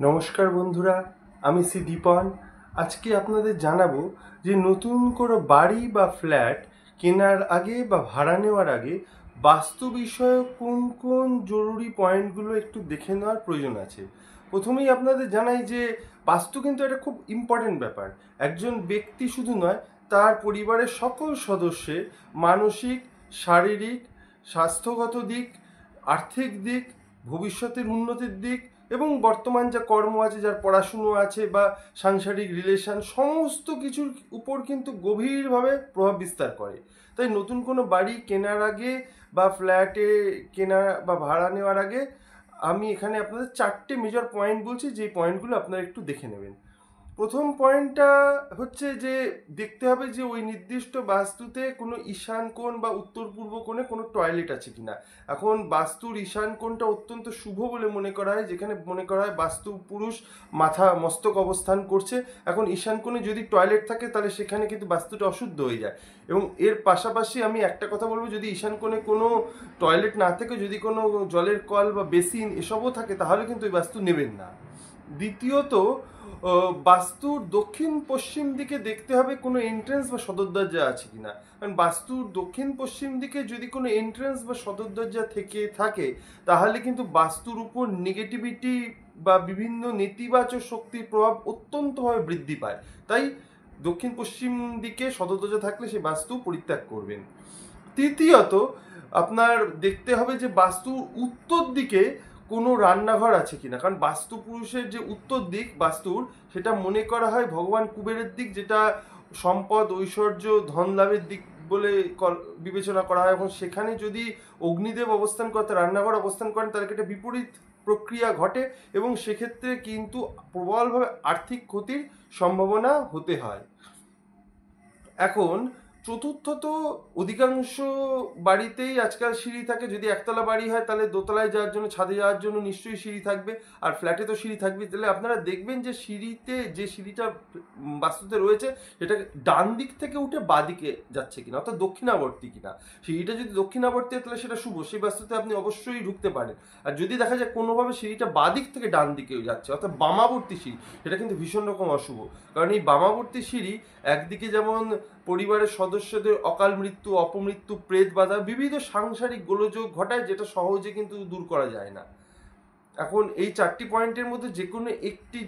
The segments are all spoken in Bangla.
নমস্কার বন্ধুরা, আমি শ্রী দীপন। আজকে আপনাদের জানাবো যে নতুন কোনো বাড়ি বা ফ্ল্যাট কেনার আগে বা ভাড়া নেওয়ার আগে বাস্তু বিষয়ক কোন কোন জরুরি পয়েন্টগুলো একটু দেখে নেওয়ার প্রয়োজন আছে। প্রথমেই আপনাদের জানাই যে বাস্তু কিন্তু একটা খুব ইম্পর্টেন্ট ব্যাপার। একজন ব্যক্তি শুধু নয়, তার পরিবারের সকল সদস্যের মানসিক, শারীরিক, স্বাস্থ্যগত দিক, আর্থিক দিক, ভবিষ্যতের উন্নতির দিক এবং বর্তমান যা কর্ম আছে, যার পড়াশুনো আছে বা সাংসারিক রিলেশন, সমস্ত কিছুর উপর কিন্তু গভীরভাবে প্রভাব বিস্তার করে। তাই নতুন কোনো বাড়ি কেনার আগে বা ফ্ল্যাটে কেনা বা ভাড়া নেওয়ার আগে আমি এখানে আপনাদের 4টে মেজর পয়েন্ট বলছি, যে পয়েন্টগুলো আপনারা একটু দেখে নেবেন। প্রথম পয়েন্টটা হচ্ছে যে দেখতে হবে যে ওই নির্দিষ্ট বাস্তুতে কোনো ঈশান কোণ বা উত্তর পূর্ব কোণে কোনো টয়লেট আছে কিনা। এখন বাস্তুর ঈশান কোণটা অত্যন্ত শুভ বলে মনে করা হয়, যেখানে মনে করা হয় বাস্তু পুরুষ মস্তক অবস্থান করছে। এখন ঈশান কোণে যদি টয়লেট থাকে তাহলে সেখানে কিন্তু বাস্তুটা অশুদ্ধ হয়ে যায়। এবং এর পাশাপাশি আমি একটা কথা বলবো, যদি ঈশান কোণে কোনো টয়লেট না থাকে, যদি কোনো জলের কল বা বেসিন এসবও থাকে, তাহলে কিন্তু ওই বাস্তু নেবেন না। দ্বিতীয়ত, বাস্তুর দক্ষিণ পশ্চিম দিকে দেখতে হবে কোনো এন্ট্রেন্স বা সদর দরজা আছে কিনা। কারণ বাস্তুর দক্ষিণ পশ্চিম দিকে যদি কোনো এন্ট্রেন্স বা সদর দরজা থেকে থাকে, তাহলে কিন্তু বাস্তুর উপর নেগেটিভিটি বা বিভিন্ন নেতিবাচক শক্তির প্রভাব অত্যন্তভাবে বৃদ্ধি পায়। তাই দক্ষিণ পশ্চিম দিকে সদর দরজা থাকলে সেই বাস্তু পরিত্যাগ করবেন। তৃতীয়ত, আপনার দেখতে হবে যে বাস্তুর উত্তর দিকে কোনো রান্নাঘর আছে কিনা। কারণ বাস্তু পুরুষের যে উত্তর দিক বাস্তুর, সেটা মনে করা হয় ভগবান কুবেরের দিক, যেটা সম্পদ, ঐশ্বর্য, ধন লাভের দিক বলে বিবেচনা করা হয়। এখন সেখানে যদি অগ্নিদেব অবস্থান করতে রান্নাঘর অবস্থান করেন, তাহলে একটা বিপরীত প্রক্রিয়া ঘটে এবং সেক্ষেত্রে কিন্তু প্রবলভাবে আর্থিক ক্ষতির সম্ভাবনা হতে হয়। এখন চতুর্থত, অধিকাংশ বাড়িতেই আজকাল সিঁড়ি থাকে। যদি একতলা বাড়ি হয় তাহলে দোতলায় যাওয়ার জন্য, ছাদে যাওয়ার জন্য নিশ্চয়ই সিঁড়ি থাকবে, আর ফ্ল্যাটে তো সিঁড়ি থাকবে। তাহলে আপনারা দেখবেন যে যে সিঁড়িটা বাস্তুতে রয়েছে, সেটা ডান দিক থেকে উঠে বাঁ দিকে যাচ্ছে কিনা, অর্থাৎ দক্ষিণাবর্তী কিনা। সিঁড়িটা যদি দক্ষিণাবর্তী হয় তাহলে সেটা শুভ, সেই বাস্তুতে আপনি অবশ্যই ঢুকতে পারেন। আর যদি দেখা যায় কোনোভাবে সিঁড়িটা বাঁ দিক থেকে ডান দিকে যাচ্ছে, অর্থাৎ বামাবর্তী সিঁড়ি, সেটা কিন্তু ভীষণ রকম অশুভ। কারণ এই বামাবর্তী সিঁড়ি একদিকে যেমন পরিবারের সদস্যদের অকাল মৃত্যু, অপমৃত্যু, প্রেত বাধা, বিবিধ সাংসারিক গোলযোগ ঘটায়, যেটা সহজে কিন্তু দূর করা যায় না। এখন এই 4টি পয়েন্টের মধ্যে যে কোনো একটি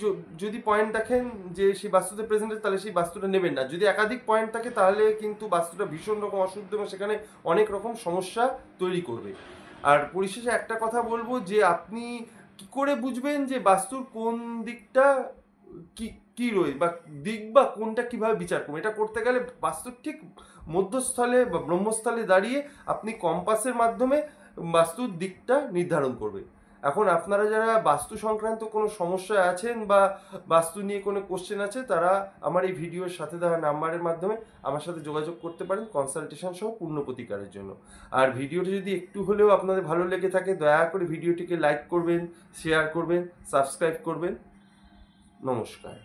যদি পয়েন্ট দেখেন যে সেই বাস্তুতে প্রেজেন্ট আছে, তাহলে সেই বাস্তুটা নেবেন না। যদি একাধিক পয়েন্ট থাকে তাহলে কিন্তু বাস্তুটা ভীষণ রকম অশুদ্ধ এবং সেখানে অনেক রকম সমস্যা তৈরি করবে। আর পরিশেষে একটা কথা বলবো, যে আপনি কি করে বুঝবেন যে বাস্তুর কোন দিকটা কি কি রয়েছে বা দিক বা কোনটা কিভাবে বিচার করবেন। এটা করতে গেলে বাস্তুর ঠিক মধ্যস্থলে বা ব্রহ্মস্থলে দাঁড়িয়ে আপনি কম্পাসের মাধ্যমে বাস্তুর দিকটা নির্ধারণ করবে। এখন আপনারা যারা বাস্তু সংক্রান্ত কোনো সমস্যায় আছেন বা বাস্তু নিয়ে কোনো কোশ্চেন আছে, তারা আমার এই ভিডিওর সাথে দেওয়া নাম্বারের মাধ্যমে আমার সাথে যোগাযোগ করতে পারেন কনসালটেশন সহ পূর্ণ প্রতিকারের জন্য। আর ভিডিওটি যদি একটু হলেও আপনাদের ভালো লেগে থাকে, দয়া করে ভিডিওটিকে লাইক করবেন, শেয়ার করবেন, সাবস্ক্রাইব করবেন। নমস্কার।